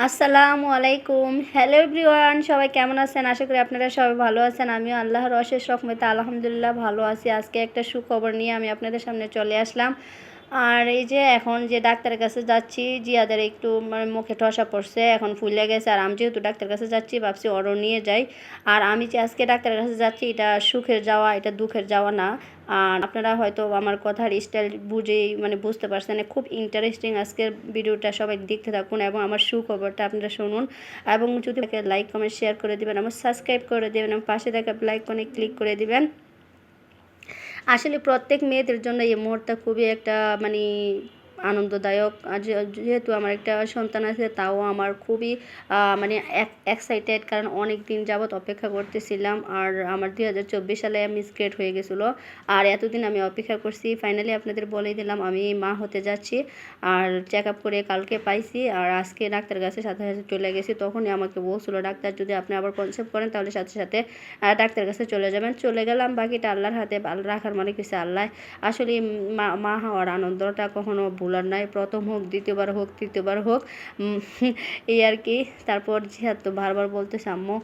আসসালামু আলাইকুম। Hello everyone, সবাই কেমন আছেন? আশা করি আপনারা সবাই ভালো আছেন। আমিও আল্লাহর অশেষ রহমতে আলহামদুলিল্লাহ ভালো আছি। আজকে একটা সুখবর নিয়ে আমি আপনাদের সামনে চলে আসলাম। আর এই যে এখন যে ডাক্তারের কাছে যাচ্ছি, জিয়াদের একটু মানে মুখে ঠসা পড়ছে, এখন ফুলে গেছে। আর আমি যেহেতু ডাক্তারের কাছে যাচ্ছি, ভাবছি ওরও নিয়ে যাই। আর আমি যে আজকে ডাক্তারের কাছে যাচ্ছি, এটা সুখের যাওয়া, এটা দুঃখের যাওয়া না। আর আপনারা হয়তো আমার কথার স্টাইল বুঝেই মানে বুঝতে পারছেন। খুব ইন্টারেস্টিং আজকের ভিডিওটা, সবাই দেখতে থাকুন এবং আমার সুখবরটা আপনারা শুনুন। এবং যদি লাইক কমেন্ট শেয়ার করে দেবেন, আমার সাবস্ক্রাইব করে দেবেন এবং পাশে থাকা বেল আইকনে ক্লিক করে দিবেন। আসলে প্রত্যেক মেয়েদের জন্য এই মুহূর্তটা খুবই একটা মানে আনন্দদায়ক। আর যেহেতু আমার একটা সন্তান আছে, তাও আমার খুবই মানে এক্সাইটেড, কারণ অনেক দিন যাবৎ অপেক্ষা করতেছিলাম। আর আমার 2024 সালে মিসক্রেট হয়ে গেছিলো। আর এতদিন আমি অপেক্ষা করছি, ফাইনালি আপনাদের বলেই দিলাম আমি মা হতে যাচ্ছি। আর চেক আপ করে কালকে পাইছি, আর আজকে ডাক্তারের কাছে সাথে সাথে চলে গেছি। তখনই আমাকে বলছিল ডাক্তার, যদি আপনি আবার কনসেপ্ট করেন তাহলে সাথে সাথে ডাক্তারের কাছে চলে যাবেন। চলে গেলাম, বাকিটা আল্লাহর হাতে, রাখার মানে কিছু আল্লাহ। আসলে মা হওয়ার আনন্দটা কখনো ভোলার নাই। প্রথম হোক, দ্বিতীয়বার হোক, তৃতীয়বার হোক, এই আর কি। তারপর জিহাদ তো বারবার বলতেছে আম্মু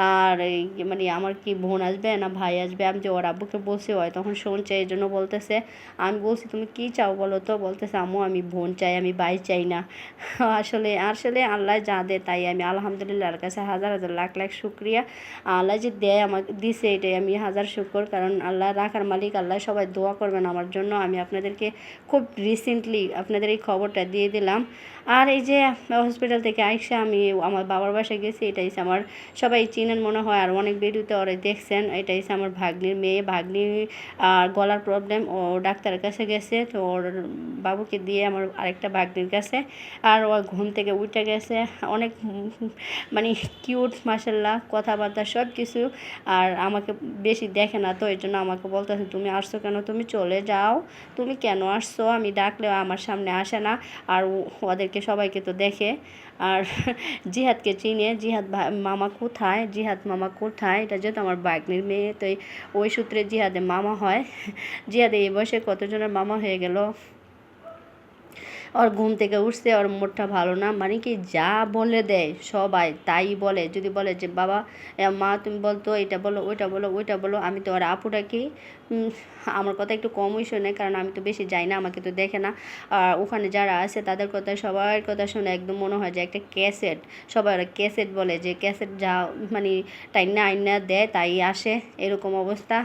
আর এই মানে আমার কি বোন আসবে না ভাই আসবে। আমি যে ওর আব্বুকে বলছি, হয় তখন শুনছে, এই জন্য বলতেছে। আমি বলছি তুমি কি চাও বলো তো? বলতেছে আম্মু আমি বোন চাই, আমি ভাই চাই না। আসলে আসলে আল্লাহ যা দেয় তাই আমি আলহামদুলিল্লাহর কাছে হাজার হাজার লাখ লাখ শুক্রিয়া। আল্লাহ যে দেয় আমাকে দিছে, এটাই আমি হাজার শুকর। কারণ আল্লাহ রাখার মালিক, আল্লাহ। সবাই দোয়া করবেন আমার জন্য। আমি আপনাদেরকে খুব রিসেন্টলি আপনাদের এই খবরটা দিয়ে দিলাম। আর এই যে হসপিটাল থেকে আইসা আমি আমার বাবার বাসায় গেছি। এটাই আমার, সবাই চিনেন মনে হয়, আর অনেক ভিডিওতে ওরা দেখছেন। এটাই আমার ভাগ্নির মেয়ে। ভাগ্নি গলার প্রবলেম, ও ডাক্তারের কাছে গেছে, তো ওর বাবুকে দিয়ে আমার আরেকটা ভাগ্নির কাছে। আর ও ঘুম থেকে উঠে গেছে, অনেক মানে কিউট মাশাল্লাহ, কথাবার্তা সব কিছু। আর আমাকে বেশি দেখে না, তো এর জন্য আমাকে বলতেছে তুমি আসছো কেন, তুমি চলে যাও, তুমি কেন আসছো, আমি ডাকলেও আমার সামনে আসে না। আর ওদেরকে সবাইকে তো দেখে। আর জিহাদকে চিনে, জিহাদ মামা কোথায়, জিহাদ মামা কোথায়, এটা যেহেতু আমার ভাগ্নির মেয়ে, তো ওই সূত্রে জিহাদের মামা হয়। জিহাদে এই বয়সে কতজনের মামা হয়ে গেল। ওর ঘুম থেকে উঠছে, ওর মুডটা ভালো না, মানে কি যা বলে দেয় সবাই তাই বলে। যদি বলে যে বাবা মা তুমি বলতো এটা বলো, ওইটা বলো, ওইটা বলো, আমি তো ওর আপুটাকেই আমার কথা একটু কমই শোনে, কারণ আমি তো বেশি যাই না, আমাকে তো দেখে না। আর ওখানে যারা আছে তাদের কথা, সবার কথা শুনে একদম মনে হয় যে একটা ক্যাসেট। সবাই ওরা ক্যাসেট বলে, যে ক্যাসেট যা মানে টাইনা আইনা দেয় তাই আসে, এরকম অবস্থা।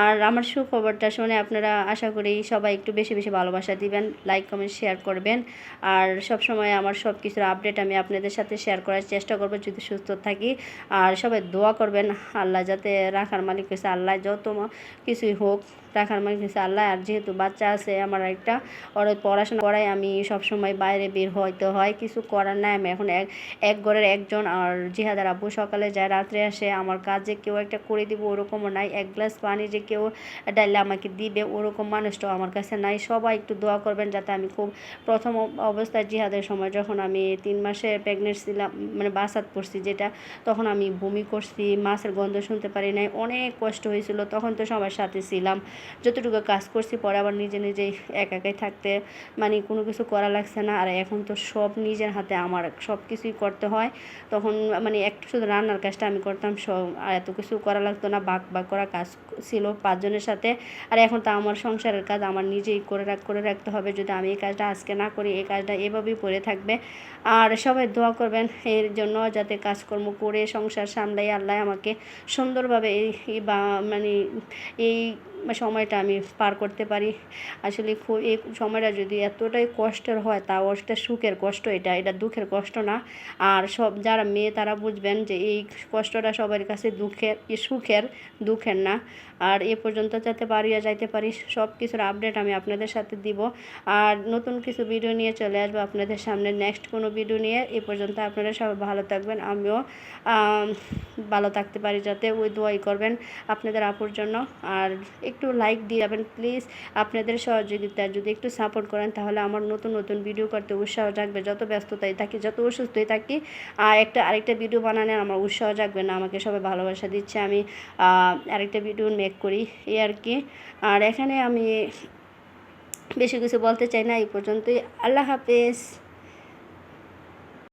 আর আমার সুখবরটা শুনে আপনারা আশা করি সবাই একটু বেশি বেশি ভালোবাসা দিবেন, লাইক কমেন্ট শেয়ার করবেন। আর সব সময় আমার সব কিছুর আপডেট আমি আপনাদের সাথে শেয়ার করার চেষ্টা করব যদি সুস্থ থাকি। আর সবাই দোয়া করবেন, আল্লাহ যাতে রাখার মালিক হয়েছে আল্লাহ, যত কিছুই হোক রাখার মালিক হয়েছে আল্লাহ। আর যেহেতু বাচ্চা আছে আমার একটা, ওর পড়াশোনা করাই, আমি সবসময় বাইরে বের হইতে হয়, কিছু করার নাই। আমি এখন এক ঘরের একজন। আর জিহাদের আব্বু সকালে যায়, রাত্রে আসে। আমার কাজ যে কেউ একটা করে দিব ওরকমও নাই, এক গ্লাস পানি যে কেউ ডাইলে আমাকে দিবে ওরকম মানুষটাও আমার কাছে নাই। সবাই একটু দোয়া করবেন যাতে আমি খুব প্রথম অবস্থায় জিহাদের সময়, যখন আমি 3 মাসে প্রেগনেন্ট ছিলাম, মানে বাসাত পড়ছি যেটা, তখন আমি বমি করছি, মাছের গন্ধ শুনতে পারি নাই, অনেক কষ্ট হয়েছিল। তখন তো সবার সাথে ছিলাম, যতটুকু কাজ করছি, পরে আবার নিজে নিজেই একাই থাকতে মানে কোনো কিছু করা লাগছে না। আর এখন তো সব নিজের হাতে আমার সব কিছুই করতে হয়। তখন মানে একটু শুধু রান্নার কাজটা আমি করতাম, সব আর এত কিছু করা লাগতো না, ভাগ করা কাজ ছিল 5 জনের সাথে। আর এখন তো আমার সংসারের কাজ আমার নিজেই করে রাখতে হবে। যদি আমি এই কাজটা আজকে না করি, এই কাজটা এভাবেই পড়ে থাকবে। আর সবাই দোয়া করবেন এর জন্য, যাতে কাজকর্ম করে সংসার সামলাই আল্লাহ আমাকে সুন্দরভাবে এই বা মানে এই সময়টা আমি পার করতে পারি। আসলে খুব এই সময়টা যদি এতটাই কষ্টের হয়, তাও একটা সুখের কষ্ট, এটা দুঃখের কষ্ট না। আর সব যারা মেয়ে তারা বুঝবেন যে এই কষ্টটা সবার কাছে সুখের, দুঃখের না। আর এ পর্যন্ত যাতে যাইতে পারি, সব কিছুর আপডেট আমি আপনাদের সাথে দিব। আর নতুন কিছু ভিডিও নিয়ে চলে আসবো আপনাদের সামনে, নেক্সট কোনো ভিডিও নিয়ে। এ পর্যন্ত আপনারা সবাই ভালো থাকবেন, আমিও ভালো থাকতে পারি, যাতে ওই দোয়াই করবেন আপনাদের আপুর জন্য। আর একটু লাইক দিয়ে যাবেন প্লিজ। আপনাদের সহযোগিতা যদি একটু সাপোর্ট করেন, তাহলে আমার নতুন নতুন ভিডিও করতে উৎসাহ জাগবে। যত ব্যস্ততায় থাকি, যত অসুস্থই থাকি, আর আরেকটা ভিডিও বানানোর আমার উৎসাহ জাগবে না। আমাকে সবাই ভালোবাসা দিচ্ছে, আমি আরেকটা ভিডিও মেক করি, এই আর কি। আর এখানে আমি বেশি কিছু বলতে চাই না, এই পর্যন্তই। আল্লাহ হাফেজ।